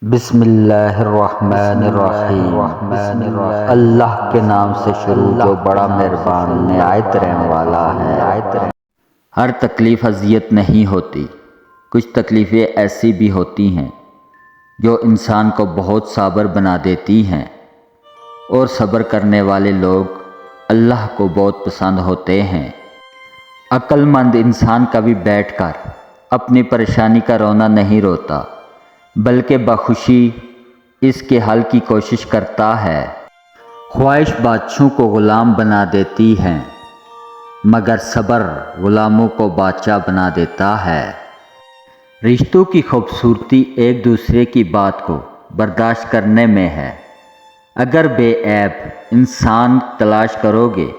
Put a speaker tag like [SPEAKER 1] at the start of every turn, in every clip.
[SPEAKER 1] بسم اللہ الرحمن الرحیم اللہ کے نام سے شروع جو بڑا مہربان نہایت رحم والا ہے۔ ہر تکلیف اذیت نہیں ہوتی، کچھ تکلیفیں ایسی بھی ہوتی ہیں جو انسان کو بہت صابر بنا دیتی ہیں، اور صبر کرنے والے لوگ اللہ کو بہت پسند ہوتے ہیں۔ عقل مند انسان کبھی بیٹھ کر اپنی پریشانی کا رونا نہیں روتا، بلکہ بخوشی اس کے حل کی کوشش کرتا ہے۔ خواہش بادشاہوں کو غلام بنا دیتی ہے، مگر صبر غلاموں کو بادشاہ بنا دیتا ہے۔ رشتوں کی خوبصورتی ایک دوسرے کی بات کو برداشت کرنے میں ہے۔ اگر بے عیب انسان تلاش کرو گے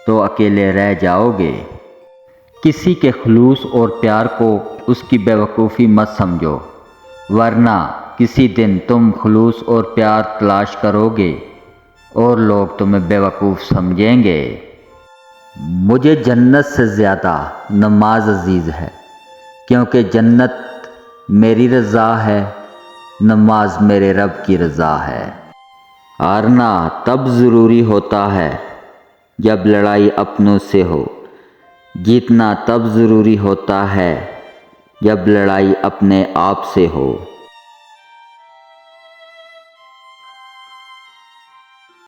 [SPEAKER 1] تو اکیلے رہ جاؤ گے۔ کسی کے خلوص اور پیار کو اس کی بے وقوفی مت سمجھو، ورنہ کسی دن تم خلوص اور پیار تلاش کرو گے اور لوگ تمہیں بے وقوف سمجھیں گے۔ مجھے جنت سے زیادہ نماز عزیز ہے، کیونکہ جنت میری رضا ہے، نماز میرے رب کی رضا ہے۔ ہارنا تب ضروری ہوتا ہے جب لڑائی اپنوں سے ہو، جیتنا تب ضروری ہوتا ہے جب لڑائی اپنے آپ سے ہو۔